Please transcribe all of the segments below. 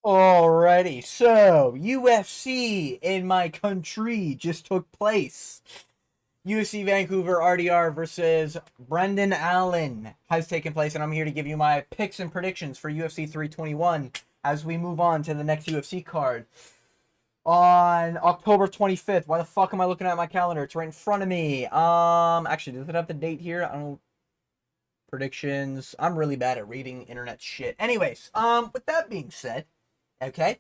Alrighty, so UFC in my country just took place. UFC Vancouver RDR versus Brendan Allen has taken place, and I'm here to give you my picks and predictions for UFC 321 as we move on to the next UFC card on October 25th. Why the fuck am I looking at my calendar? It's right in front of me. Actually, does it have the date here? I don't know. Predictions. I'm really bad at reading internet shit. Anyways, with that being said, okay.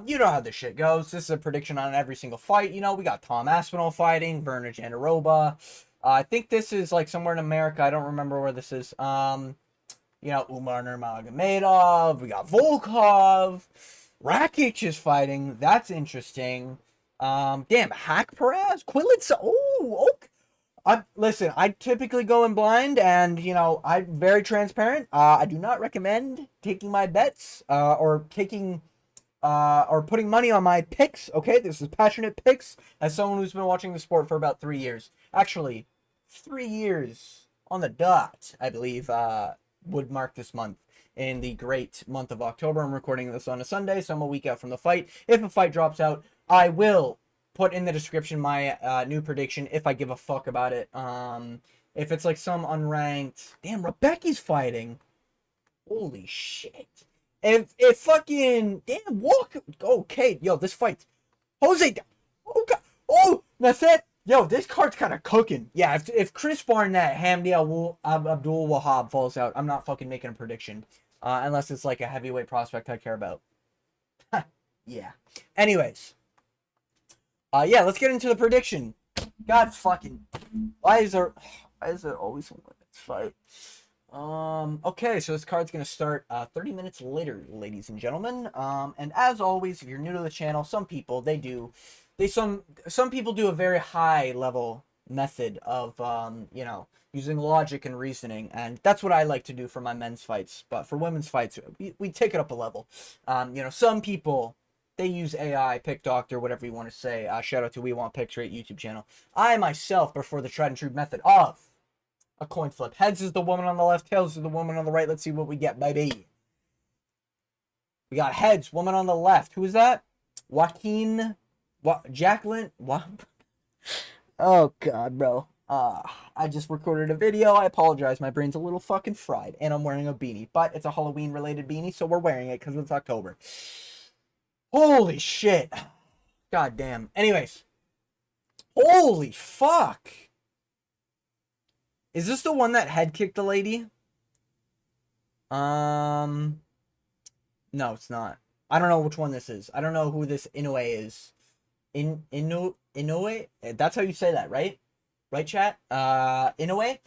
You know how this shit goes. This is a prediction on every single fight. You know, we got Tom Aspinall fighting, Verner Jandaroba. I think this is like somewhere in America. I don't remember where this is. Umar Nurmagomedov. We got Volkov. Rakic is fighting. That's interesting. Damn, Hack Perez, Quillitz. Oh, okay. Listen, I typically go in blind, and I'm very transparent. I do not recommend taking my bets or putting money on my picks. Okay, this is passionate picks as someone who's been watching the sport for about 3 years. Actually, 3 years on the dot, I believe, would mark this month. In the great month of October. I'm recording this on a Sunday, so I'm a week out from the fight. If a fight drops out, I will put in the description my new prediction if I give a fuck about it. If it's like some unranked, damn, Rebecca's fighting. Holy shit. If fucking damn Walker. Okay, yo, this fight. Jose. Oh god. Oh, that's it. Yo, this card's kind of cooking. Yeah, if Chris Barnett, Hamdi Abdul Wahab falls out, I'm not fucking making a prediction. Unless it's like a heavyweight prospect I care about. Yeah. Anyways. Yeah, let's get into the prediction. God fucking. Why is there always a women's fight? Okay, so this card's gonna start 30 minutes later, ladies and gentlemen. And as always, if you're new to the channel, some people some people do a very high level method of using logic and reasoning, and that's what I like to do for my men's fights. But for women's fights, we take it up a level. Some people, they use AI, Pick Doctor, whatever you want to say. Shout out to We Want Picks Rate YouTube channel. I myself prefer the tried and true method of a coin flip. Heads is the woman on the left, tails is the woman on the right. Let's see what we get, baby. We got heads, woman on the left. Who is that? Jacqueline? What? Oh, God, bro. I just recorded a video. I apologize. My brain's a little fucking fried. And I'm wearing a beanie. But it's a Halloween-related beanie, so we're wearing it because it's October. Holy shit. God damn. Anyways. Holy fuck. Is this the one that head kicked the lady? No, it's not. I don't know which one this is. I don't know who this Inoue is. Inoue? That's how you say that, right? Right, chat? Inoue?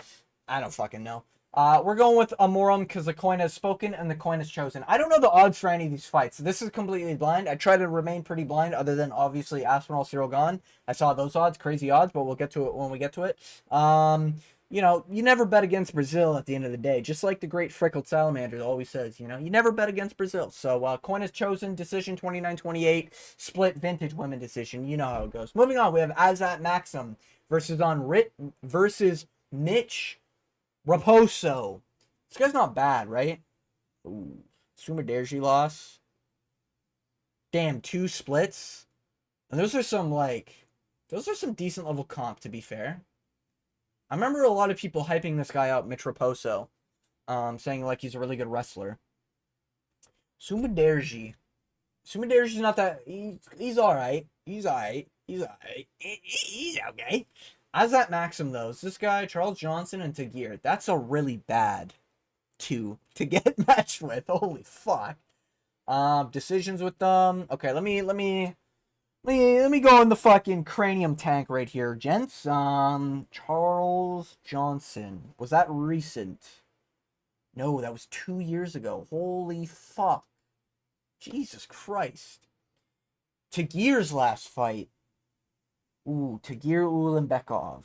I don't fucking know. We're going with Amorum because the coin has spoken and the coin has chosen. I don't know the odds for any of these fights. This is completely blind. I try to remain pretty blind other than obviously Aspinall, Cyril Gane. I saw those odds, crazy odds, but we'll get to it when we get to it. You never bet against Brazil at the end of the day. Just like the great Freckled Salamander always says, you never bet against Brazil. So, coin has chosen, decision 29-28, split vintage women decision. You know how it goes. Moving on, we have Azat Maxim versus Mitch Raposo. This guy's not bad, right? Ooh. Sumaderji loss. Damn, 2 splits. And those are some decent level comp, to be fair. I remember a lot of people hyping this guy out, Mitch Raposo, saying like he's a really good wrestler. Sumaderji. Sumaderji's not that. He's all right. He's all right. He's all right. He's okay. As that Maxim though, is this guy Charles Johnson and Tagir? That's a really bad two to get matched with. Holy fuck. Decisions with them. Okay, let me go in the fucking cranium tank right here, gents. Charles Johnson. Was that recent? No, that was 2 years ago. Holy fuck. Jesus Christ. Tagir's last fight. Ooh, Tagir Ulanbekov.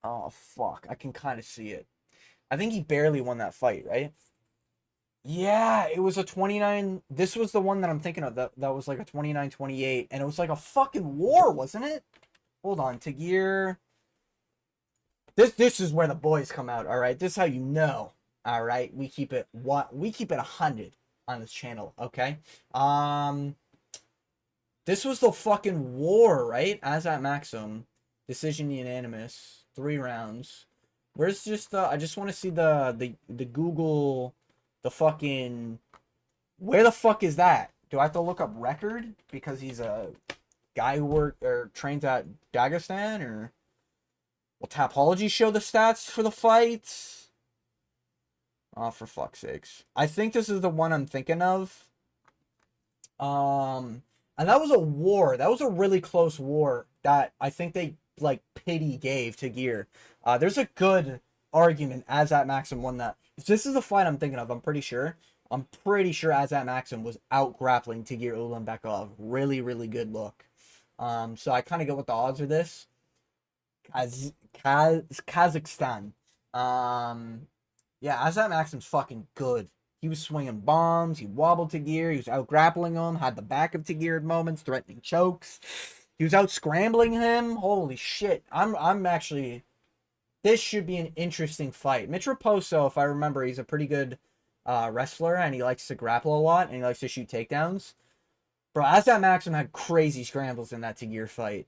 Oh, fuck. I can kind of see it. I think he barely won that fight, right? Yeah, it was a 29. This was the one that I'm thinking of. That was like a 29-28. And it was like a fucking war, wasn't it? Hold on, Tagir. This is where the boys come out, all right? This is how you know. All right, we keep it 100 on this channel. Okay. This was the fucking war, right? As at Maxim, decision unanimous, 3 rounds. Where's just the? I just want to see the Google, the fucking. Where the fuck is that? Do I have to look up record because he's a guy who worked or trains at Dagestan, or will Tapology show the stats for the fights? Oh, for fuck's sakes! I think this is the one I'm thinking of. And that was a war. That was a really close war that I think they like pity gave to Gear. There's a good argument as at Maxim won that. If this is the fight I'm thinking of, I'm pretty sure. I'm pretty sure as at Maxim was out grappling Tagir Ulanbekov. Really, really good look. So I kind of go with the odds of this. Kazakhstan. Yeah, Azat Maxim's fucking good. He was swinging bombs. He wobbled Tagir. He was out grappling him. Had the back of Tagir at moments, threatening chokes. He was out scrambling him. Holy shit! I'm actually. This should be an interesting fight. Mitch Raposo, if I remember, he's a pretty good wrestler, and he likes to grapple a lot, and he likes to shoot takedowns. Bro, Azat Maxim had crazy scrambles in that Tagir fight.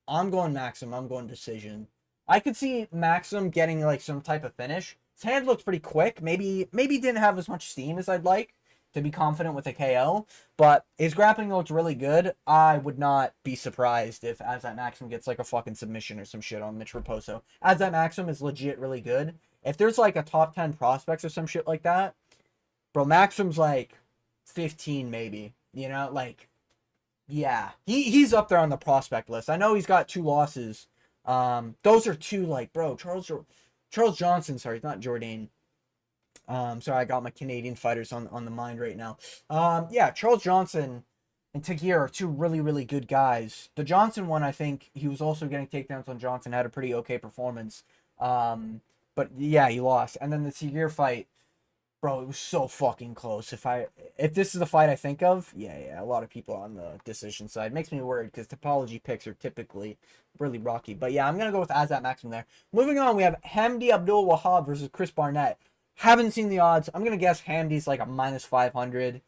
I'm going Maxim. I'm going decision. I could see Maxim getting like some type of finish. His hand looked pretty quick. Maybe didn't have as much steam as I'd like to be confident with a KO, but his grappling looked really good. I would not be surprised if Azat Maxim gets like a fucking submission or some shit on Mitch Raposo. Azat Maxim is legit really good. If there's like a top 10 prospects or some shit like that, bro, Maxim's like 15 maybe. You know, like, yeah, he's up there on the prospect list. I know he's got 2 losses. Those are 2 like, bro, Charles Johnson, sorry, not Jourdain. Sorry, I got my Canadian fighters on the mind right now. Yeah, Charles Johnson and Tagir are 2 really, really good guys. The Johnson one, I think he was also getting takedowns on Johnson, had a pretty okay performance. But yeah, he lost. And then the Tagir fight, bro, it was so fucking close. If this is the fight I think of, yeah, a lot of people on the decision side. Makes me worried because Topology picks are typically really rocky. But yeah, I'm going to go with Azat Maxim there. Moving on, we have Hamdi Abdul Wahab versus Chris Barnett. Haven't seen the odds. I'm going to guess Hamdi's like a minus 500,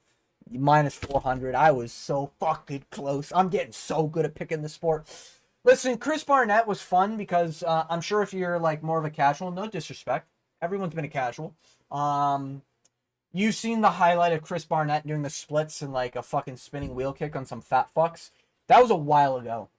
minus 400. I was so fucking close. I'm getting so good at picking the sport. Listen, Chris Barnett was fun because I'm sure if you're like more of a casual, no disrespect, everyone's been a casual. You've seen the highlight of Chris Barnett doing the splits and like a fucking spinning wheel kick on some fat fucks. That was a while ago.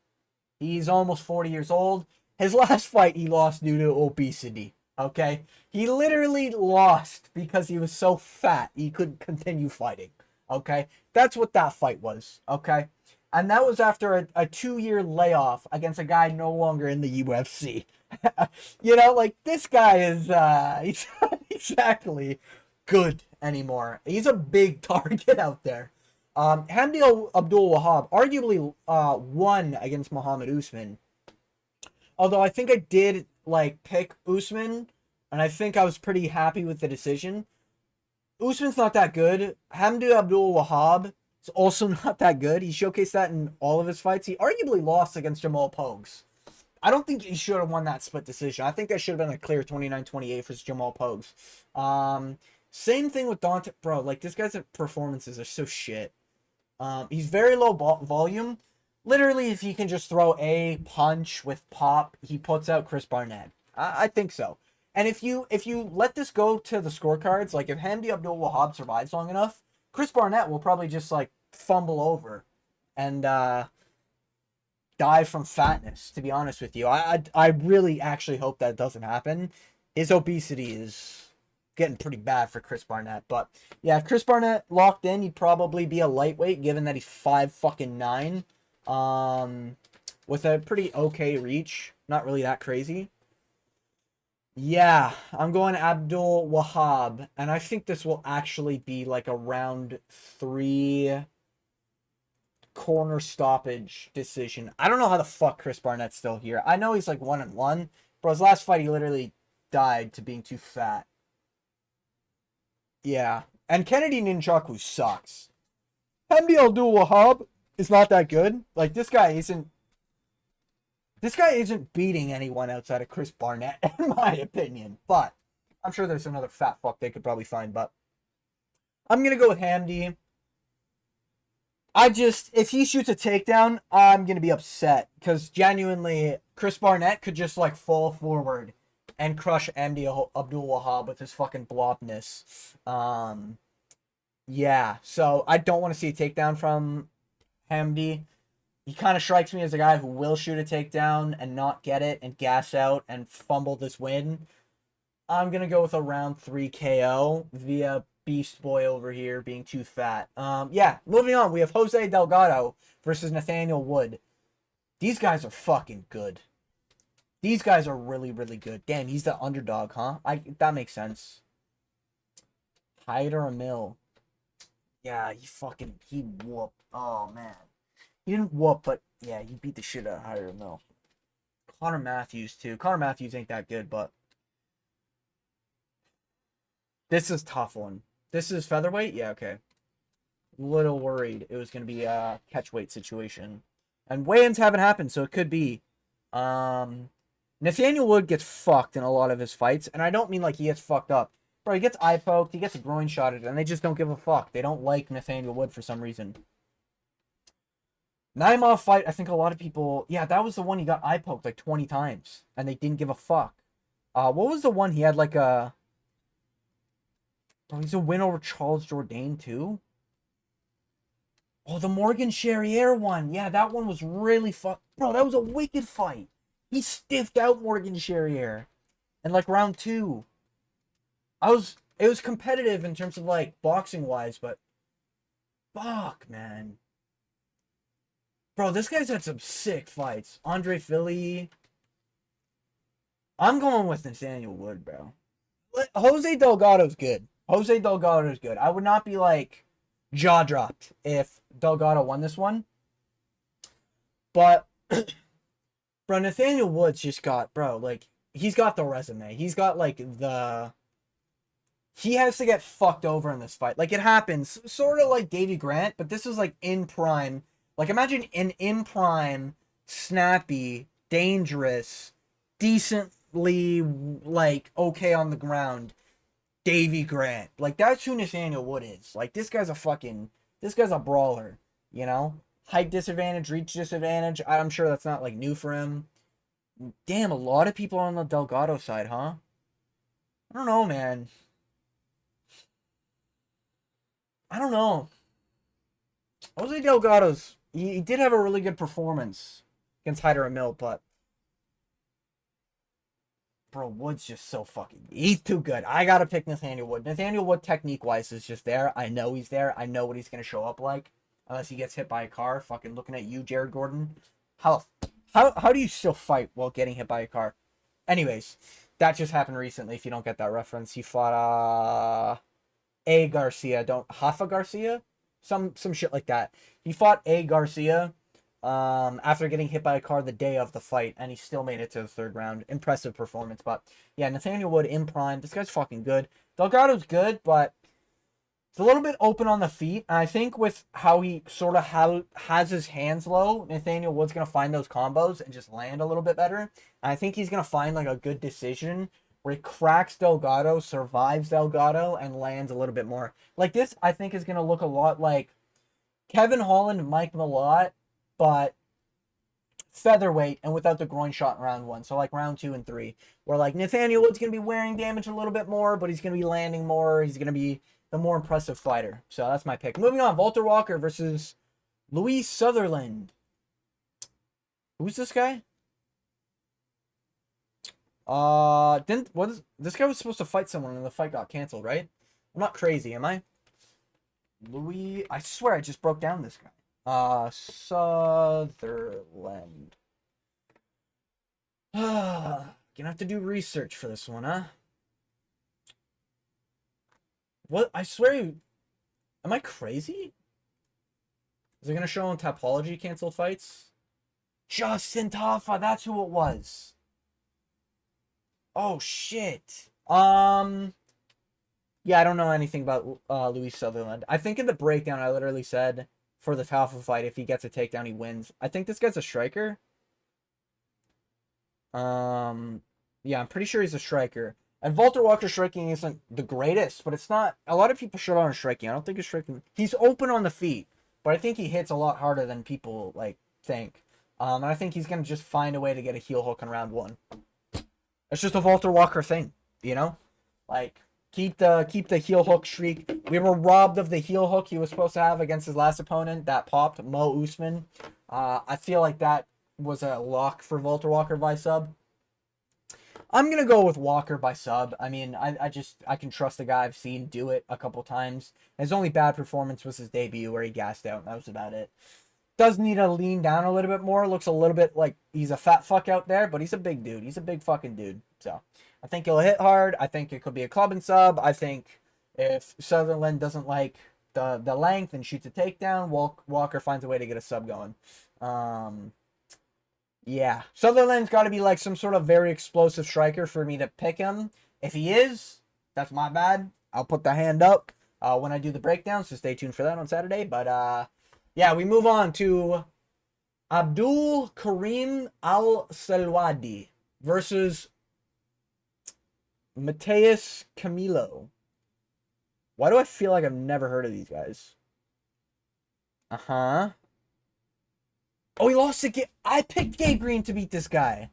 He's almost 40 years old. His last fight he lost due to obesity. Okay? He literally lost because he was so fat he couldn't continue fighting. Okay? That's what that fight was. Okay? And that was after a 2-year layoff against a guy no longer in the UFC. You know, like, this guy is, he's not exactly good anymore. He's a big target out there. Hamdi Abdul Wahab arguably won against Muhammad Usman. Although I think I did, like, pick Usman, and I think I was pretty happy with the decision. Usman's not that good. Hamdi Abdul Wahab is also not that good. He showcased that in all of his fights. He arguably lost against Jamal Pogues. I don't think he should have won that split decision. I think that should have been a clear 29-28 for Jamal Pogues. Same thing with Dante. Bro, like, this guy's performances are so shit. He's very low volume. Literally, if he can just throw a punch with pop, he puts out Chris Barnett. I think so. And if you let this go to the scorecards, like if Hamdi Abdul Wahab survives long enough, Chris Barnett will probably just like fumble over and die from fatness, to be honest with you. I really actually hope that doesn't happen. His obesity is getting pretty bad for Chris Barnett. But yeah, if Chris Barnett locked in, he'd probably be a lightweight, given that he's 5'9", with a pretty okay reach. Not really that crazy. Yeah, I'm going Abdul Wahab, and I think this will actually be like a round 3 corner stoppage decision. I don't know how the fuck Chris Barnett's still here. I know he's like 1-1, but his last fight he literally died to being too fat. Yeah, and Kennedy Nunchaku sucks. Hamdi Abdul Wahab is not that good. Like, this guy isn't beating anyone outside of Chris Barnett, in my opinion. But I'm sure there's another fat fuck they could probably find, but I'm gonna go with Hamdi. If he shoots a takedown, I'm gonna be upset because genuinely, Chris Barnett could just like fall forward and crush Hamdi Abdul Wahab with his fucking blobness. Yeah, so I don't want to see a takedown from Hamdi. He kind of strikes me as a guy who will shoot a takedown and not get it and gas out and fumble this win. I'm gonna go with a round 3 KO via Beast Boy over here being too fat. Yeah, moving on. We have Jose Delgado versus Nathaniel Wood. These guys are fucking good. These guys are really, really good. Damn, he's the underdog, huh? That makes sense. Hyder Mill. Yeah, he whooped. Oh man. He didn't whoop, but yeah, he beat the shit out of Hyder Mill. Connor Matthews too. Connor Matthews ain't that good, but this is a tough one. This is featherweight? Yeah, okay. Little worried it was going to be a catchweight situation. And weigh-ins haven't happened, so it could be. Nathaniel Wood gets fucked in a lot of his fights, and I don't mean like he gets fucked up. Bro, he gets eye poked, he gets a groin shotted, and they just don't give a fuck. They don't like Nathaniel Wood for some reason. Naimov fight, I think a lot of people... Yeah, that was the one he got eye poked like 20 times, and they didn't give a fuck. What was the one he had like a... Oh, he's a win over Charles Jourdain too? Oh, the Morgan Charriere one. Yeah, that one was really fun. Bro, that was a wicked fight. He stiffed out Morgan Charriere in like round 2. It was competitive in terms of like boxing wise, but fuck, man. Bro, this guy's had some sick fights. Andre Philly. I'm going with Nathaniel Wood, bro. Jose Delgado's good. Jose Delgado's good. I would not be like jaw dropped if Delgado won this one. But bro, Nathaniel Wood's just got, bro, like he's got the resume. He's got like he has to get fucked over in this fight. Like it happens, sort of like Davey Grant, but this is like in prime. Like imagine an in prime, snappy, dangerous, decently like okay on the ground Davey Grant. Like that's who Nathaniel Wood is. Like this guy's a brawler, you know? Height disadvantage, reach disadvantage. I'm sure that's not like new for him. Damn, a lot of people are on the Delgado side, huh? I don't know, man. I don't know. Jose Delgado's he did have a really good performance against Hyder Mill, but bro, Wood's just so fucking... He's too good. I gotta pick Nathaniel Wood. Nathaniel Wood, technique-wise, is just there. I know he's there. I know what he's gonna show up like. Unless he gets hit by a car. Fucking looking at you, Jared Gordon. How do you still fight while getting hit by a car? Anyways, that just happened recently, if you don't get that reference. He fought, A. Garcia. Hafa Garcia? Some shit like that. He fought A. Garcia... after getting hit by a car the day of the fight, and he still made it to the 3rd round. Impressive performance, but yeah, Nathaniel Wood in prime. This guy's fucking good. Delgado's good, but it's a little bit open on the feet, and I think with how he sort of has his hands low, Nathaniel Wood's going to find those combos and just land a little bit better. And I think he's going to find like a good decision where he cracks Delgado, survives Delgado, and lands a little bit more. Like this, I think is going to look a lot like Kevin Holland, Mike Malott, but featherweight and without the groin shot in round 1. So like round 2 and 3, where like Nathaniel Wood's going to be wearing damage a little bit more, but he's going to be landing more. He's going to be the more impressive fighter. So that's my pick. Moving on, Walter Walker versus Louis Sutherland. Who's this guy? This guy was supposed to fight someone and the fight got canceled, right? I'm not crazy, am I? Louis, I swear I just broke down this guy. Sutherland. Gonna have to do research for this one, huh? What? I swear you... Am I crazy? Is it gonna show on Topology canceled fights? Justin Taffa, that's who it was. Oh, shit. Yeah, I don't know anything about Louis Sutherland. I think in the breakdown, I literally said... for the Taffa fight, if he gets a takedown, he wins. I think this guy's a striker. Yeah, I'm pretty sure he's a striker. And Walter Walker's striking isn't the greatest, but it's not. A lot of people shut on his striking. I don't think his striking. He's open on the feet, but I think he hits a lot harder than people like think. And I think he's gonna just find a way to get a heel hook in round one. It's just a Walter Walker thing, you know. Like keep the heel hook streak. We were robbed of the heel hook he was supposed to have against his last opponent that popped, Mo Usman. I feel like that was a lock for Walter Walker by sub. I'm gonna go with Walker by sub. I mean, I can trust the guy. I've seen do it a couple times. His only bad performance was his debut where he gassed out, and that was about it. Does need to lean down a little bit more. Looks a little bit like he's a fat fuck out there, but he's a big dude. He's a big fucking dude. So I think he'll hit hard. I think it could be a club and sub. I think if Sutherland doesn't like the length and shoots a takedown, Walker finds a way to get a sub going. Yeah, Sutherland's got to be like some sort of very explosive striker for me to pick him. If he is, that's my bad. I'll put the hand up when I do the breakdown, so stay tuned for that on Saturday. But yeah, we move on to Abdul Karim Al-Salwadi versus Mateus Camilo. Why do I feel like I've never heard of these guys? Uh-huh. Oh, he lost again. I picked Gabe Green to beat this guy.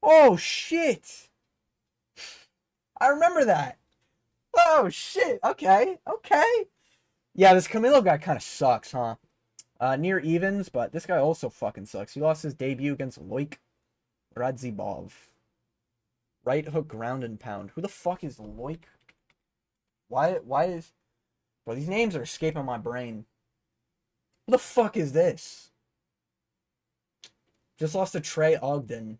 Oh, shit. I remember that. Oh, shit. Okay. Okay. Yeah, this Camilo guy kind of sucks, huh? Near evens, but this guy also fucking sucks. He lost his debut against Loik Radzibov. Right hook ground and pound. Who the fuck is Loik? Why is... Bro, these names are escaping my brain. Who the fuck is this? Just lost to Trey Ogden.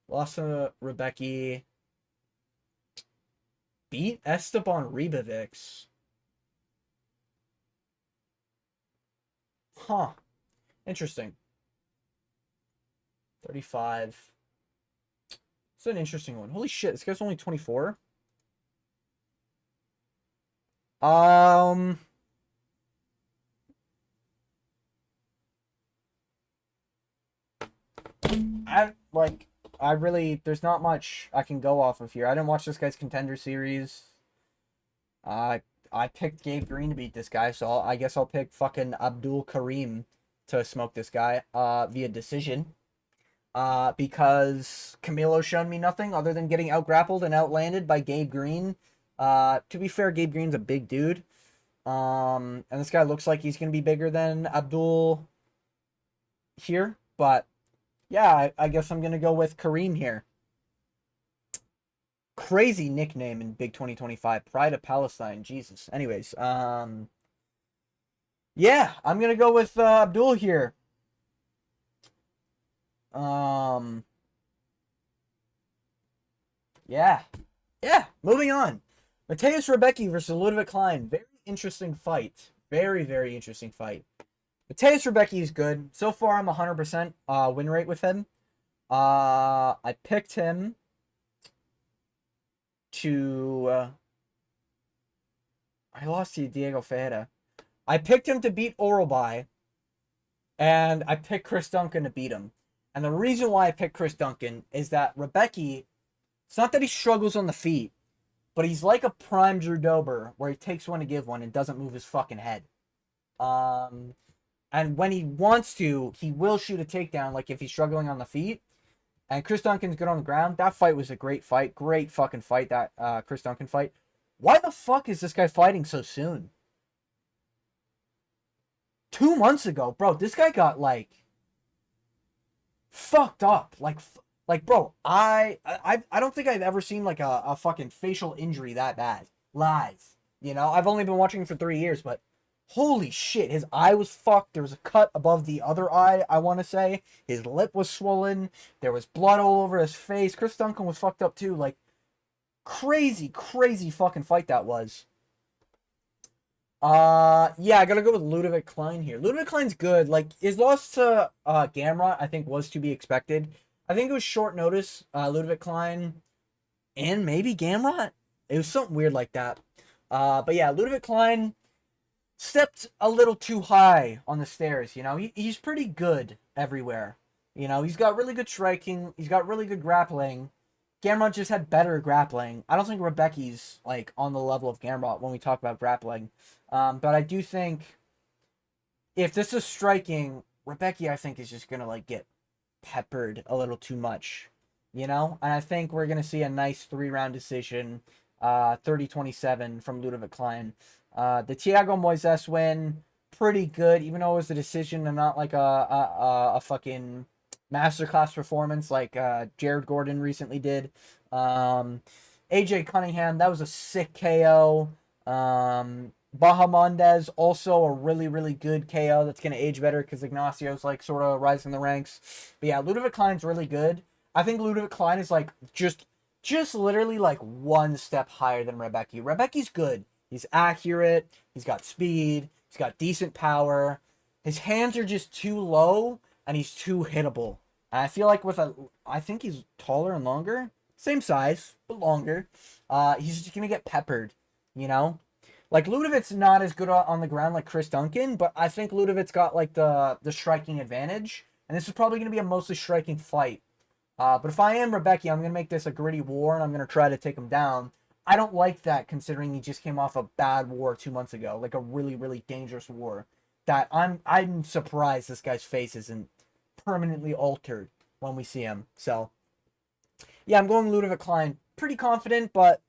Lost to Rebecca. Beat Esteban Ribovics. Huh. Interesting. 35. It's an interesting one. Holy shit, this guy's only 24. I really, there's not much I can go off of here. I didn't watch this guy's contender series. I picked Gabe Green to beat this guy, so I guess I'll pick fucking Abdul Karim to smoke this guy via decision. Because Camilo's shown me nothing other than getting outgrappled and outlanded by Gabe Green. To be fair, Gabe Green's a big dude. And this guy looks like he's going to be bigger than Abdul here. But, yeah, I guess I'm going to go with Kareem here. Crazy nickname in Big 2025. Pride of Palestine. Jesus. Anyways, yeah, I'm going to go with Abdul here. Yeah. Yeah, moving on. Mateusz Rebecki versus Ludwig Klein. Very interesting fight. Very, very interesting fight. Mateusz Rebecki is good. So far, I'm 100% win rate with him. I picked him to... I lost to Diego Ferreira. I picked him to beat Oralby, and I picked Chris Duncan to beat him. And the reason why I picked Chris Duncan is that Rebecki, it's not that he struggles on the feet, but he's like a prime Drew Dober, where he takes one to give one and doesn't move his fucking head. And when he wants to, he will shoot a takedown, like if he's struggling on the feet. And Chris Duncan's good on the ground. That fight was a great fight. Great fucking fight, that Chris Duncan fight. Why the fuck is this guy fighting so soon? 2 months ago, bro, this guy got, like, fucked up. Like, bro, I don't think I've ever seen, like, a fucking facial injury that bad. Live. You know, I've only been watching him for 3 years, but holy shit, his eye was fucked. There was a cut above the other eye, I want to say. His lip was swollen. There was blood all over his face. Chris Duncan was fucked up, too. Like, crazy, crazy fucking fight that was. Yeah, I gotta go with Ludwig Klein here. Ludwig Klein's good. Like, his loss to Gamrot, I think, was to be expected. I think it was short notice, Ludwig Klein and maybe Gamrot. It was something weird like that. But yeah, Ludwig Klein stepped a little too high on the stairs, you know? He's pretty good everywhere. You know, he's got really good striking. He's got really good grappling. Gamrot just had better grappling. I don't think Rebecca's like on the level of Gamrot when we talk about grappling. But I do think if this is striking, Rebecca, I think, is just gonna like get peppered a little too much, you know? And I think we're gonna see a nice 3-round decision, 30-27 from Ludovic Klein. The Thiago Moises win, pretty good, even though it was a decision and not like a fucking masterclass performance like Jared Gordon recently did. AJ Cunningham, that was a sick KO. Bahamondes, also a really, really good KO that's going to age better because Ignacio's like sort of rising the ranks. But yeah, Ludovic Klein's really good. I think Ludovic Klein is like just literally like one step higher than Rebecca. Rebecca's good. He's accurate. He's got speed. He's got decent power. His hands are just too low and he's too hittable. And I feel like I think he's taller and longer. Same size, but longer. He's just going to get peppered, you know? Like Ludovic's not as good on the ground like Chris Duncan, but I think Ludovic's got like the striking advantage, and this is probably going to be a mostly striking fight. But if I am Rebecca, I'm going to make this a gritty war, and I'm going to try to take him down. I don't like that considering he just came off a bad war 2 months ago, like a really, really dangerous war. That I'm surprised this guy's face isn't permanently altered when we see him. So yeah, I'm going Ludovic Klein. Pretty confident, but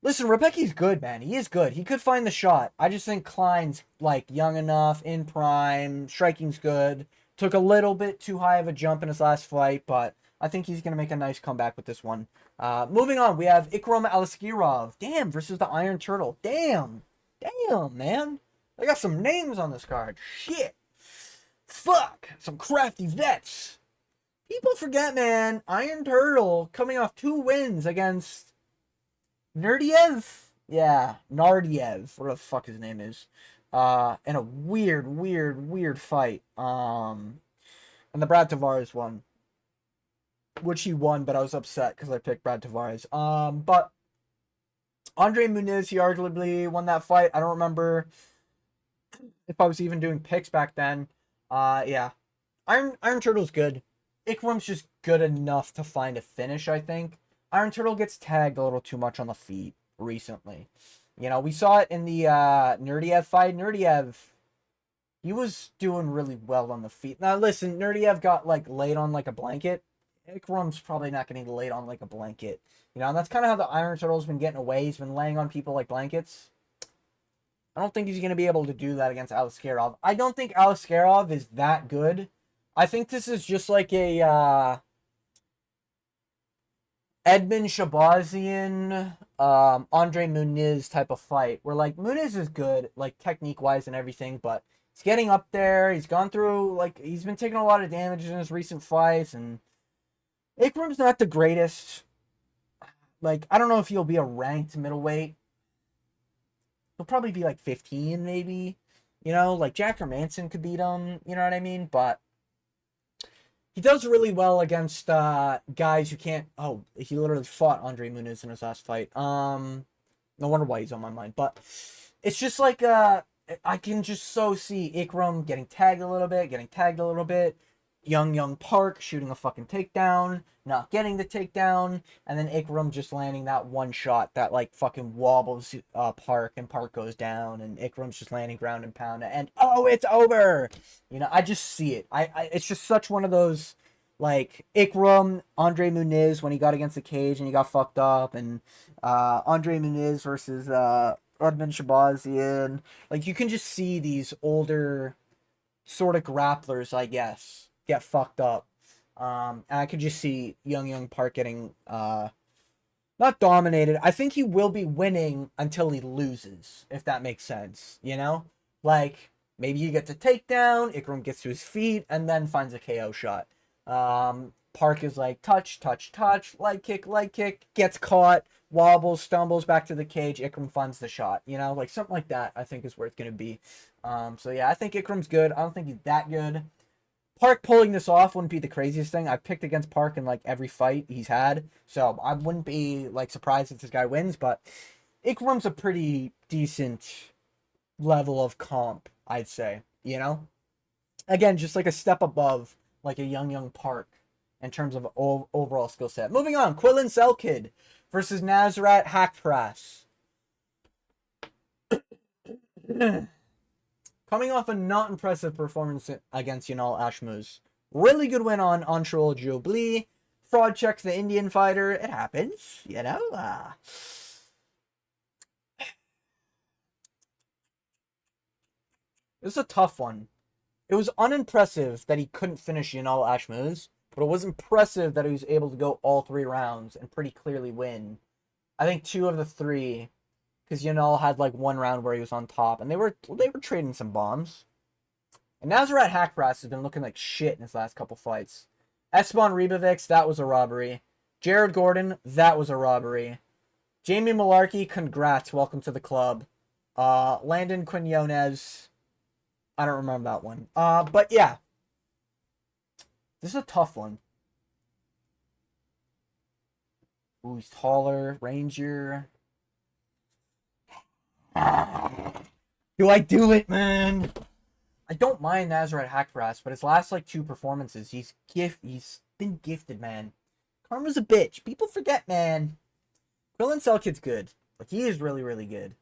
listen, Rebecca's good, man. He is good. He could find the shot. I just think Klein's like young enough, in prime, striking's good. Took a little bit too high of a jump in his last fight, but I think he's gonna make a nice comeback with this one. Moving on, we have Ikram Aliskirov. Damn, versus the Iron Turtle. Damn, man. I got some names on this card. Shit. Fuck. Some crafty vets. People forget, man. Iron Turtle coming off 2 wins against Nerdiev? Yeah, Nardiev, whatever the fuck his name is. In a weird fight. And the Brad Tavares one. Which he won, but I was upset because I picked Brad Tavares. But Andre Muniz, he arguably won that fight. I don't remember if I was even doing picks back then. Yeah. Iron Turtle's good. Ikram's just good enough to find a finish, I think. Iron Turtle gets tagged a little too much on the feet recently. You know, we saw it in the Nerdiev fight. Nerdiev, he was doing really well on the feet. Now, listen, Nerdiev got, like, laid on like a blanket. Ikram's probably not getting laid on like a blanket. You know, and that's kind of how the Iron Turtle's been getting away. He's been laying on people like blankets. I don't think he's going to be able to do that against Aliskerov. I don't think Aliskerov is that good. I think this is just like a Edmund Shabazian, Andre Muniz type of fight. Where, like, Muniz is good, like, technique-wise and everything, but he's getting up there. He's gone through, like, he's been taking a lot of damage in his recent fights, and Ikram's not the greatest. Like, I don't know if he'll be a ranked middleweight. He'll probably be, like, 15, maybe. You know, like, Jack Hermanson could beat him, you know what I mean? But he does really well against guys who can't. Oh, he literally fought Andre Muniz in his last fight. No wonder why he's on my mind. But it's just like I can just so see Ikram getting tagged a little bit. Young Park shooting a fucking takedown, not getting the takedown, and then Ikram just landing that one shot that like fucking wobbles Park, and Park goes down, and Ikram's just landing ground and pound, and oh, it's over. You know, I just see it. It's just such one of those, like, Ikram, Andre Muniz when he got against the cage and he got fucked up, and Andre Muniz versus Edmund Shabazian. Like, you can just see these older sort of grapplers, I guess, get fucked up. And I could just see young Park getting not dominated. I think he will be winning until he loses, if that makes sense. You know? Like, maybe he gets a takedown, Ikram gets to his feet, and then finds a KO shot. Park is like, touch, leg kick, gets caught, wobbles, stumbles back to the cage, Ikram finds the shot. You know? Like, something like that, I think, is where it's going to be. So yeah, I think Ikram's good. I don't think he's that good. Park pulling this off wouldn't be the craziest thing. I've picked against Park in like every fight he's had, so I wouldn't be like surprised if this guy wins. But Ikram's a pretty decent level of comp, I'd say. You know, again, just like a step above like a young Park in terms of overall skill set. Moving on, Quillen Selkid versus Nazrat Hakparas. Coming off a not impressive performance against Yanal Ashmuz. Really good win on Anshul Jobli. Fraud checks the Indian fighter. It happens, you know. It was a tough one. It was unimpressive that he couldn't finish Yanal Ashmuz, but it was impressive that he was able to go all 3 rounds and pretty clearly win. I think 2 of the 3, because Yanal had like 1 round where he was on top, and they were trading some bombs. And Nazrat Hakparas has been looking like shit in his last couple fights. Esteban Ribovics, that was a robbery. Jared Gordon, that was a robbery. Jamie Malarkey, congrats, welcome to the club. Landon Quinones, I don't remember that one. But yeah, this is a tough one. Ooh, he's taller, rangier. Do I do it, man? I don't mind Nazrat Hakparas, but his last like 2 performances, he's been gifted, man. Karma's a bitch. People forget, man. Quillen Selkid's good. Like, he is really, really good.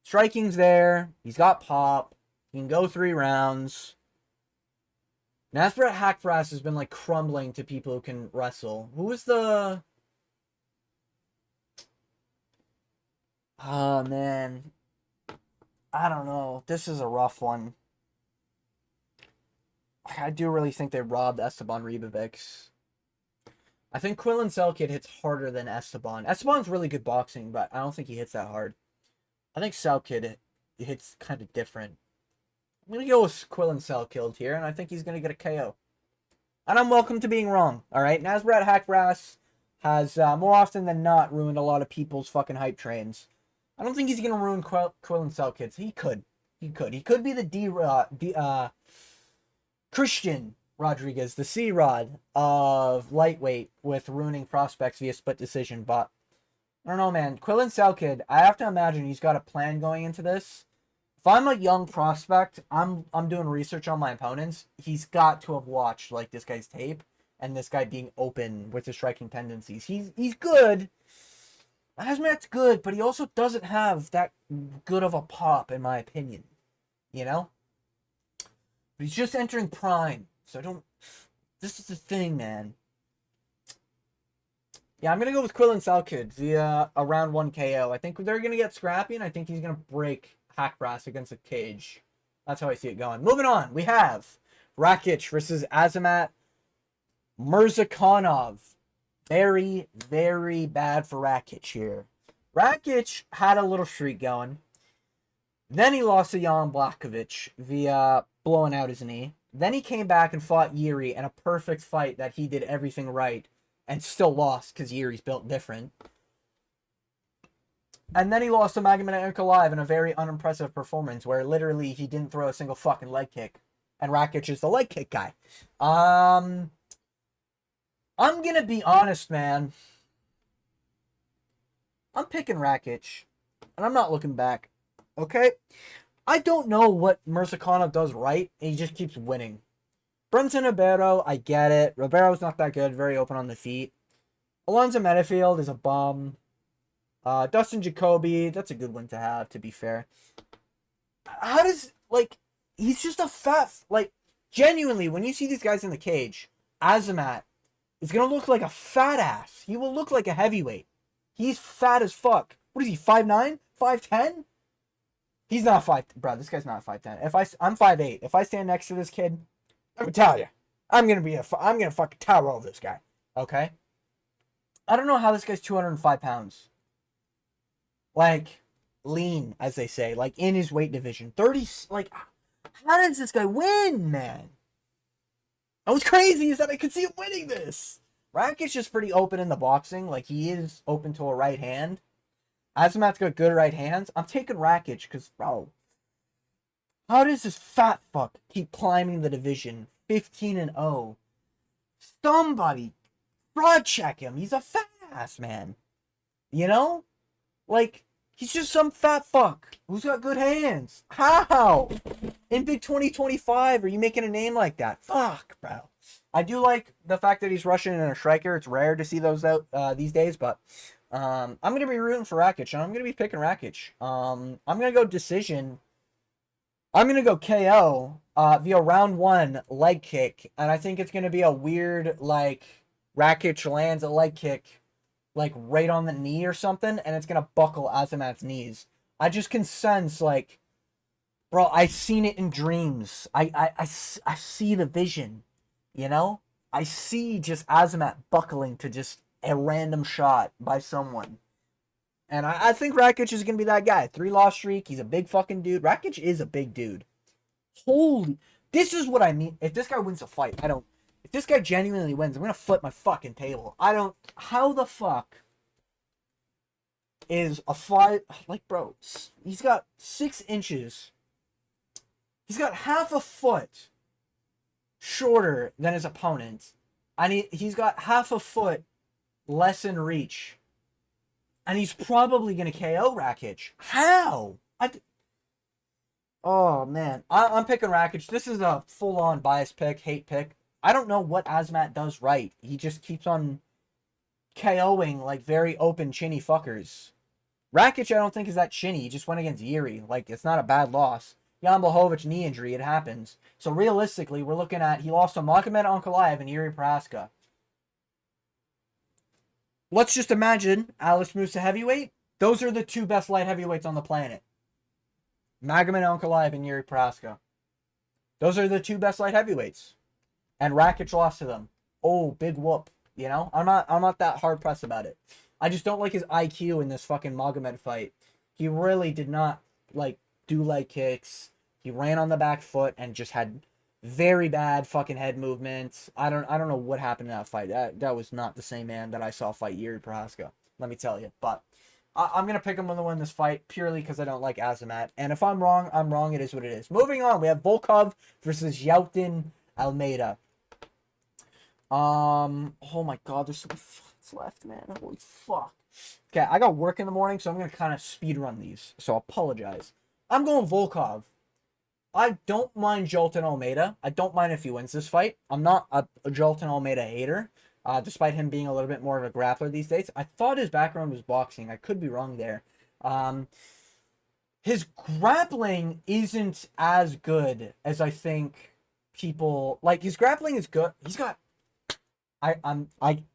Striking's there. He's got pop. He can go 3 rounds. Nazrat Hakparas has been like crumbling to people who can wrestle. Who was the... Oh, man. I don't know. This is a rough one. I do really think they robbed Esteban Ribovics. I think Quillen Selkid hits harder than Esteban. Esteban's really good boxing, but I don't think he hits that hard. I think Selkid hits kind of different. I'm going to go with Quillen Selkid here, and I think he's going to get a KO. And I'm welcome to being wrong, alright? Nazrat Hakparas has, more often than not, ruined a lot of people's fucking hype trains. I don't think he's going to ruin Quillen Selkid. He could. He could be the Christian Rodriguez, the C-Rod of lightweight with ruining prospects via split decision, but I don't know, man. Quillen Selkid, I have to imagine he's got a plan going into this. If I'm a young prospect, I'm doing research on my opponents. He's got to have watched like this guy's tape and this guy being open with his striking tendencies. He's good. Hazmat's good, but he also doesn't have that good of a pop, in my opinion. You know? But he's just entering prime. So I don't... This is the thing, man. Yeah, I'm going to go with Quillen Selkid via a round 1 KO. I think they're going to get scrappy, and I think he's going to break Hakparas against a cage. That's how I see it going. Moving on, we have Rakic versus Azamat Mirzakhanov. Very, very bad for Rakic here. Rakic had a little streak going. Then he lost to Jan Blachowicz via blowing out his knee. Then he came back and fought Yuri in a perfect fight that he did everything right and still lost because Yuri's built different. And then he lost to Magomed Ankalaev in a very unimpressive performance where literally he didn't throw a single fucking leg kick. And Rakic is the leg kick guy. I'm gonna be honest, man. I'm picking Rakic. And I'm not looking back. Okay? I don't know what Mirzakhanov does right, and he just keeps winning. Brunson Ribeiro, I get it. Ribeiro's not that good, very open on the feet. Alonzo Metafield is a bum. Dustin Jacoby, that's a good one to have, to be fair. How does, like, he's just a fat, like, genuinely, when you see these guys in the cage, Azamat is going to look like a fat ass. He will look like a heavyweight. He's fat as fuck. What is he, 5'9"? 5'10"? He's not 5', bro, this guy's not 5'10". I'm 5'8". If I stand next to this kid, I'm gonna tell you, I'm gonna fucking tower over this guy. Okay? I don't know how this guy's 205 pounds. Like, lean, as they say, like in his weight division. 30, like, how does this guy win, man? And what's crazy is that I could see him winning this. Rakic's just pretty open in the boxing. Like, he is open to a right hand. Azamat's got good right hands. I'm taking Rakic because, bro, how does this fat fuck keep climbing the division 15-0? Somebody fraud check him. He's a fat ass, man. You know? Like, he's just some fat fuck who's got good hands. How? In Big 2025, are you making a name like that? Fuck, bro. I do like the fact that he's Russian and a striker. It's rare to see those out these days, but I'm gonna be rooting for Rakic, and I'm gonna be picking Rakic. I'm gonna go decision. I'm gonna go KO via round one leg kick, and I think it's gonna be a weird like Rakic lands a leg kick like right on the knee or something, and it's gonna buckle Azamat's knees. I just can sense like, bro, I've seen it in dreams. I see the vision, you know. I see just Azamat buckling to just a random shot by someone. And I think Rakic is going to be that guy. 3-loss streak. He's a big fucking dude. Rakic is a big dude. Holy. This is what I mean. If this guy wins a fight, I don't. If this guy genuinely wins, I'm going to flip my fucking table. I don't. How the fuck is a fight. Like, bro, he's got 6 inches. He's got half a foot shorter than his opponent. And he's got half a foot less in reach. And he's probably going to KO Rakic. How? Oh, man. I'm picking Rakic. This is a full-on bias pick, hate pick. I don't know what Azamat does right. He just keeps on KOing, like, very open, chinny fuckers. Rakic, I don't think, is that chinny. He just went against Yuri. Like, it's not a bad loss. Jan Blachowicz knee injury, it happens. So, realistically, we're looking at, he lost to Magomed Ankalaev and Yuri Prochazka. Let's just imagine Alex moves to heavyweight. Those are the 2 best light heavyweights on the planet. Magomed Ankalaev and Yuri Prochazka. Those are the 2 best light heavyweights. And Rakic lost to them. Oh, big whoop. You know? I'm not that hard pressed about it. I just don't like his IQ in this fucking Magomed fight. He really did not like do leg kicks. He ran on the back foot and just had very bad fucking head movements. I don't know what happened in that fight. That was not the same man that I saw fight Yuri Prochazka. Let me tell you. But I'm going to pick him to win this fight purely because I don't like Azamat. And if I'm wrong, I'm wrong. It is what it is. Moving on, we have Volkov versus Yailton Almeida. Oh my god, there's so many fights left, man. Holy fuck. Okay, I got work in the morning, so I'm going to kind of speed run these. So I apologize. I'm going Volkov. I don't mind Jailton Almeida. I don't mind if he wins this fight. I'm not a Jailton Almeida hater, despite him being a little bit more of a grappler these days. I thought his background was boxing. I could be wrong there. His grappling isn't as good as I think people... Like, his grappling is good. He's got...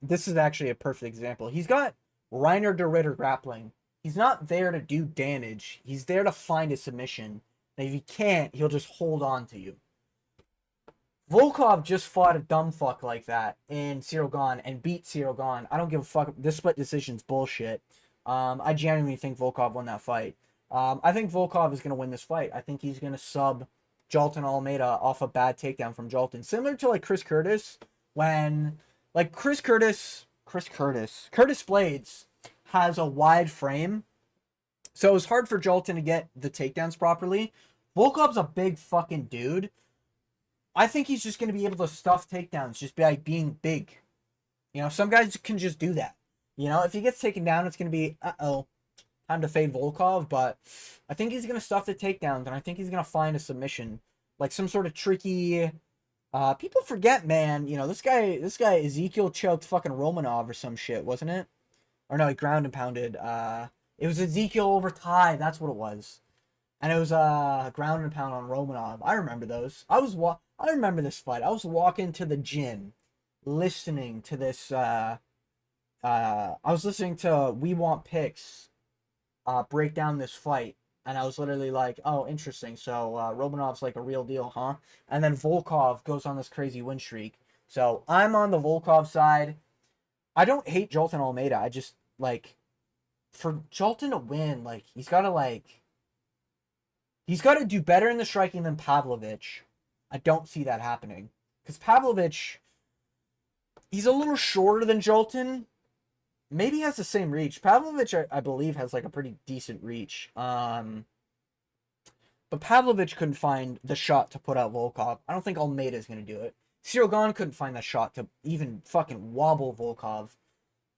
This is actually a perfect example. He's got Reiner de Ritter grappling. He's not there to do damage. He's there to find a submission. And if he can't, he'll just hold on to you. Volkov just fought a dumb fuck like that in Cyril Gane and beat Cyril Gane. I don't give a fuck. This split decision's bullshit. I genuinely think Volkov won that fight. I think Volkov is going to win this fight. I think he's going to sub Jailton Almeida off a bad takedown from Jailton. Similar to like Chris Curtis when... Like Curtis Blades has a wide frame. So it was hard for Jailton to get the takedowns properly. Volkov's a big fucking dude. I think he's just going to be able to stuff takedowns just by being big. You know, some guys can just do that. You know, if he gets taken down, it's going to be, time to fade Volkov. But I think he's going to stuff the takedowns, and I think he's going to find a submission. Like some sort of tricky... people forget, man, you know, this guy Ezekiel choked fucking Romanov or some shit, wasn't it? Or no, he ground and pounded. It was Ezekiel over Ty, that's what it was. And it was ground and pound on Romanov. I remember those. I remember this fight. I was walking to the gym, listening to this, I was listening to We Want Picks, break down this fight. And I was literally like, oh, interesting. So Romanov's like a real deal, huh? And then Volkov goes on this crazy win streak. So I'm on the Volkov side. I don't hate Jailton Almeida. I just, like, for Jailton to win, like, he's got to do better in the striking than Pavlovich. I don't see that happening. Because Pavlovich, he's a little shorter than Jailton. Maybe he has the same reach. Pavlovich, I believe, has like a pretty decent reach. But Pavlovich couldn't find the shot to put out Volkov. I don't think Almeida is going to do it. Cyril Gane couldn't find that shot to even fucking wobble Volkov.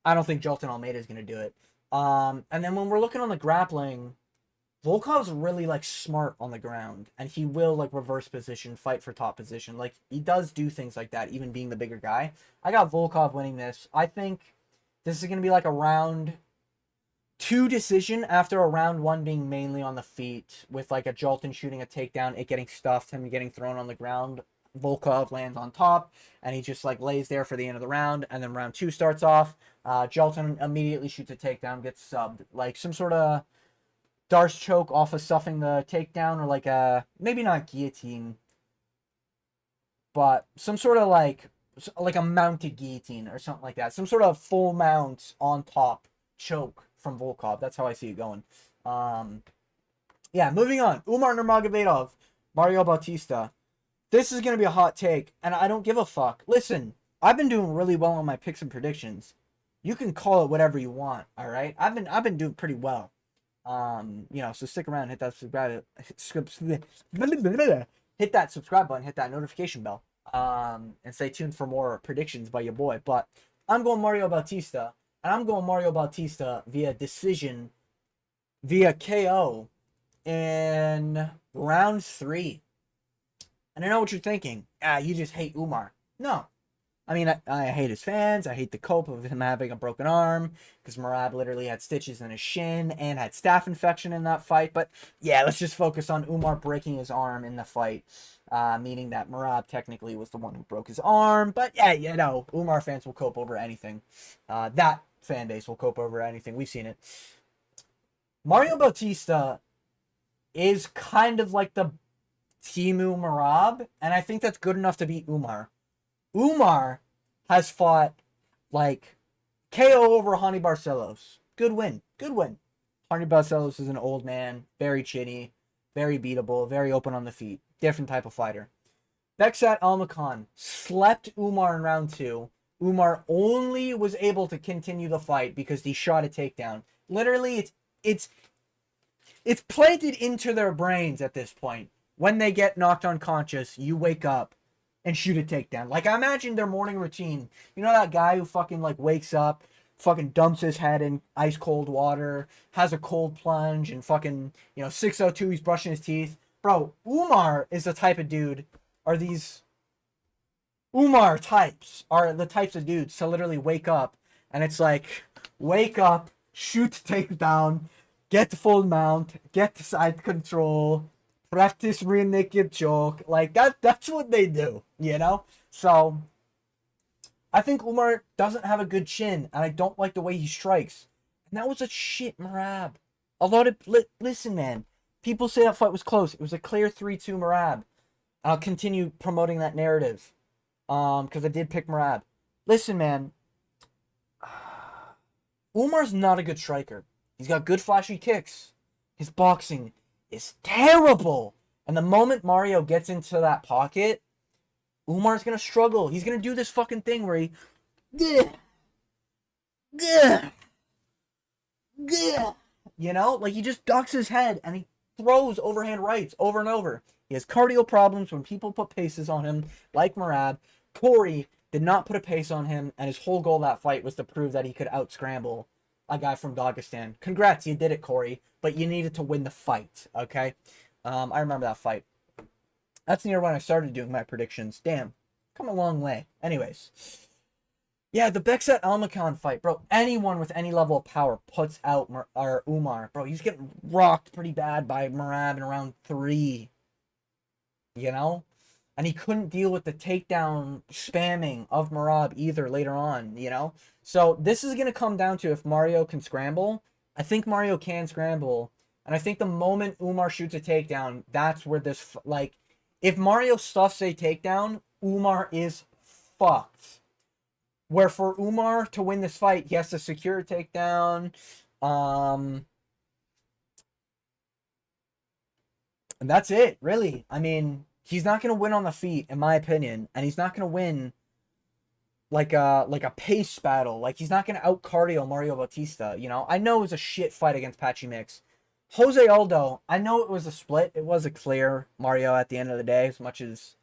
I don't think Jailton Almeida is going to do it. And then when we're looking on the grappling, Volkov's really like smart on the ground, and he will like reverse position, fight for top position. Like he does do things like that, even being the bigger guy. I got Volkov winning this. I think this is gonna be like a round two decision after a round one being mainly on the feet, with like a Jolton shooting a takedown, it getting stuffed, him getting thrown on the ground. Volkov lands on top, and he just like lays there for the end of the round, and then round two starts off. Jolton immediately shoots a takedown, gets subbed, like some sort of Darce choke off of stuffing the takedown, or like a maybe not guillotine, but some sort of like a mounted guillotine or something like that. Some sort of full mount on top choke from Volkov. That's how I see it going. Yeah, moving on. Umar Nurmagomedov, Mario Bautista. This is gonna be a hot take, and I don't give a fuck. Listen, I've been doing really well on my picks and predictions. You can call it whatever you want. All right, I've been doing pretty well. So stick around, hit that subscribe button, hit that notification bell, and stay tuned for more predictions by your boy. But I'm going Mario Bautista, and I'm going Mario Bautista via decision, via KO in round 3. And I know what you're thinking. You just hate Umar. No. I mean, I hate his fans. I hate the cope of him having a broken arm, because Merab literally had stitches in his shin and had staph infection in that fight. But yeah, let's just focus on Umar breaking his arm in the fight, meaning that Merab technically was the one who broke his arm. But yeah, Umar fans will cope over anything. That fan base will cope over anything. We've seen it. Mario Bautista is kind of like the Timu Merab, and I think that's good enough to beat Umar. Umar has fought like KO over Hani Barcelos. Good win. Hani Barcelos is an old man, very chinny, very beatable, very open on the feet. Different type of fighter. Beksat Almakhan slept Umar in round 2. Umar only was able to continue the fight because he shot a takedown. Literally, it's planted into their brains at this point. When they get knocked unconscious, you wake up and shoot a takedown. Like, I imagine their morning routine. You know that guy who fucking, like, wakes up, fucking dumps his head in ice cold water, has a cold plunge, and fucking, 6:02, he's brushing his teeth. Bro, Umar is the type of dude, Umar types are the types of dudes to literally wake up, and it's like, wake up, shoot the takedown, get the full mount, get the side control, practice rear naked choke. Like, that's what they do, So, I think Umar doesn't have a good chin, and I don't like the way he strikes. And that was a shit Merab. Listen, man. People say that fight was close. It was a clear 3-2 Merab. I'll continue promoting that narrative. Because I did pick Merab. Listen, man. Umar's not a good striker. He's got good flashy kicks. His boxing is terrible. And the moment Mario gets into that pocket, Umar's gonna struggle. He's gonna do this fucking thing where he like he just ducks his head and he throws overhand rights over and over. He has cardio problems when people put paces on him, like Merab. Corey did not put a pace on him, and his whole goal that fight was to prove that he could out-scramble a guy from Dagestan. Congrats, you did it, Corey, but you needed to win the fight, okay? I remember that fight. That's near when I started doing my predictions. Damn, come a long way. Anyways, yeah, the Beksat Almakhan fight, bro. Anyone with any level of power puts out Umar, bro. He's getting rocked pretty bad by Merab in round 3. And he couldn't deal with the takedown spamming of Merab either later on. So this is gonna come down to if Mario can scramble. I think Mario can scramble, and I think the moment Umar shoots a takedown, that's where this if Mario stuffs a takedown, Umar is fucked. Where for Umar to win this fight, he has to secure a takedown. And that's it, really. I mean, he's not going to win on the feet, in my opinion. And he's not going to win like a pace battle. Like, he's not going to out-cardio Mario Bautista, I know it was a shit fight against Patchy Mix. Jose Aldo, I know it was a split. It was a clear Mario at the end of the day, as much as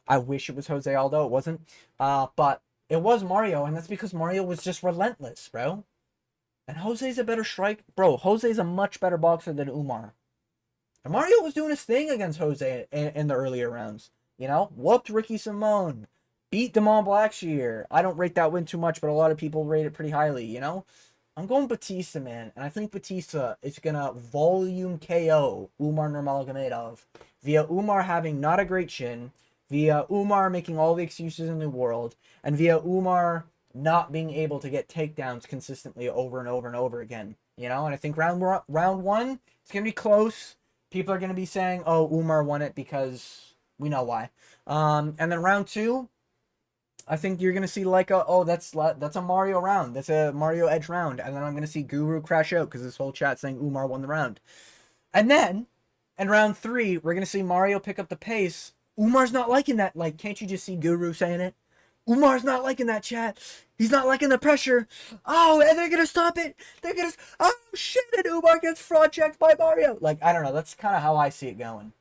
I wish it was Jose Aldo. It wasn't. But it was Mario, and that's because Mario was just relentless, bro. And Jose's a better strike. Bro, Jose's a much better boxer than Umar. And Mario was doing his thing against Jose in the earlier rounds. You know, whooped Ricky Simone, beat Damon Blackshear. I don't rate that win too much, but a lot of people rate it pretty highly, you know? I'm going Batista, man. And I think Batista is going to volume KO Umar Nurmagomedov via Umar having not a great chin, via Umar making all the excuses in the world, and via Umar not being able to get takedowns consistently over and over and over again. You know, and I think round one, it's going to be close. People are going to be saying, oh, Umar won it because we know why. And then round two, I think you're going to see like that's a Mario round. That's a Mario Edge round. And then I'm going to see Guru crash out because this whole chat saying Umar won the round. And then in round three, we're going to see Mario pick up the pace. Umar's not liking that. Like, can't you just see Guru saying it? Umar's not liking that, chat. He's not liking the pressure. Oh, and they're going to stop it. They're going to... Oh, shit, and Umar gets fraud checked by Mario. Like, I don't know. That's kind of how I see it going.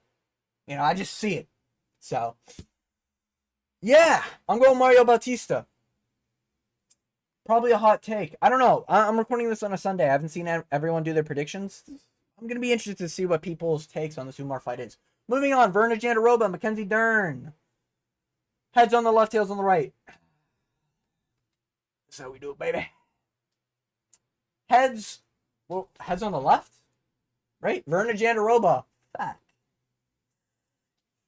You know, I just see it. So, yeah. I'm going Mario Bautista. Probably a hot take. I don't know. I'm recording this on a Sunday. I haven't seen everyone do their predictions. I'm going to be interested to see what people's takes on this Umar fight is. Moving on. Verna Jandaroba, Mackenzie Dern. Heads on the left, tails on the right. That's how we do it, baby. Heads. Well, heads on the left? Right? Verna Jandaroba. Fuck.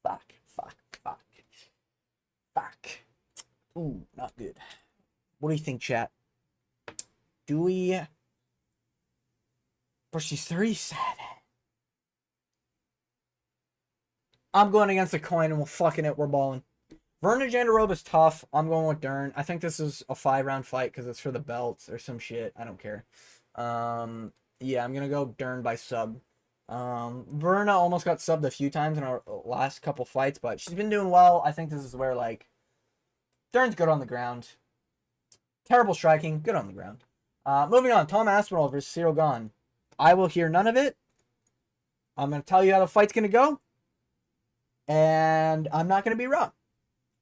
Fuck. Fuck. Fuck. Fuck. Ooh, not good. What do you think, chat? Do we... But she's 37. I'm going against the coin and we're fucking it. We're balling. Verna Jandaroba's tough. I'm going with Dern. I think this is a 5-round fight because it's for the belts or some shit. I don't care. Yeah, I'm going to go Dern by sub. Verna almost got subbed a few times in our last couple fights, but she's been doing well. I think this is where, like, Dern's good on the ground. Terrible striking. Good on the ground. Moving on. Tom Aspinall versus Cyril Gane. I will hear none of it. I'm going to tell you how the fight's going to go. And I'm not going to be wrong.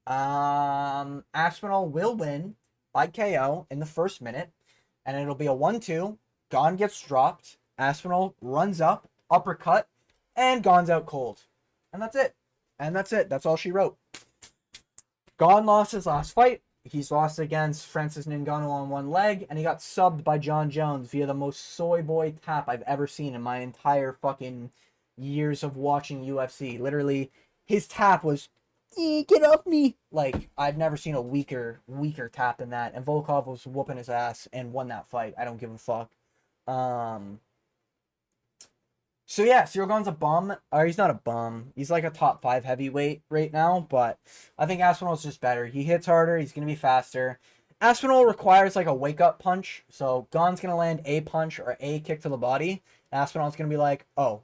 Aspinall will win by KO in the first minute, and it'll be a 1-2. Gane gets dropped. Aspinall runs up, uppercut, and Gane's out cold. And that's it. And that's it. That's all she wrote. Gane lost his last fight. He's lost against Francis Ngannou on one leg, and he got subbed by Jon Jones via the most soy boy tap I've ever seen in my entire fucking years of watching UFC. Literally, his tap was, get off me. Like, I've never seen a weaker tap than that. And Volkov was whooping his ass and won that fight. I don't give a fuck. So yeah, Cyril Gane's a bum. Or he's not a bum. He's like a top 5 heavyweight right now. But I think Aspinall's just better. He hits harder. He's going to be faster. Aspinall requires like a wake-up punch. So Gane's going to land a punch or a kick to the body. Aspinall's going to be like, oh,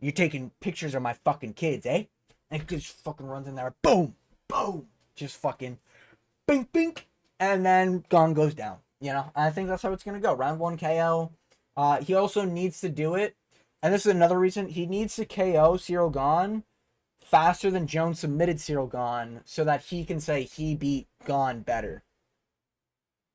you're taking pictures of my fucking kids, eh? And just fucking runs in there. Boom! Boom! Just fucking bink, bink. And then Gane goes down. You know? I think that's how it's going to go. Round 1 KO. He also needs to do it. And this is another reason. He needs to KO Cyril Gane faster than Jones submitted Cyril Gane so that he can say he beat Gane better.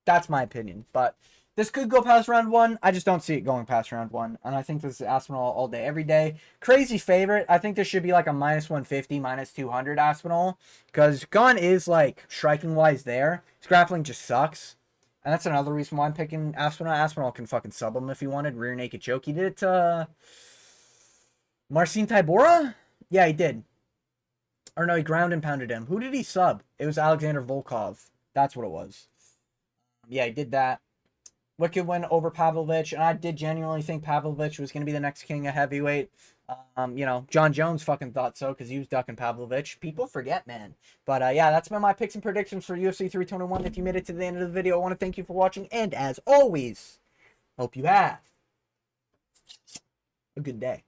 That's my opinion. But this could go past round 1. I just don't see it going past round 1. And I think this is Aspinall all day, every day. Crazy favorite. I think there should be like a minus 150, minus 200 Aspinall. Because Gane is like striking-wise there. His grappling just sucks. And that's another reason why I'm picking Aspinall. Aspinall can fucking sub him if he wanted. Rear naked choke. He did it to Marcin Tybura? Yeah, he did. Or no, he ground and pounded him. Who did he sub? It was Alexander Volkov. That's what it was. Yeah, he did that. Wicked win over Pavlovich, and I did genuinely think Pavlovich was going to be the next king of heavyweight. You know, Jon Jones fucking thought so because he was ducking Pavlovich. People forget, man. But yeah, that's been my picks and predictions for UFC 321. If you made it to the end of the video, I want to thank you for watching, and as always, hope you have a good day.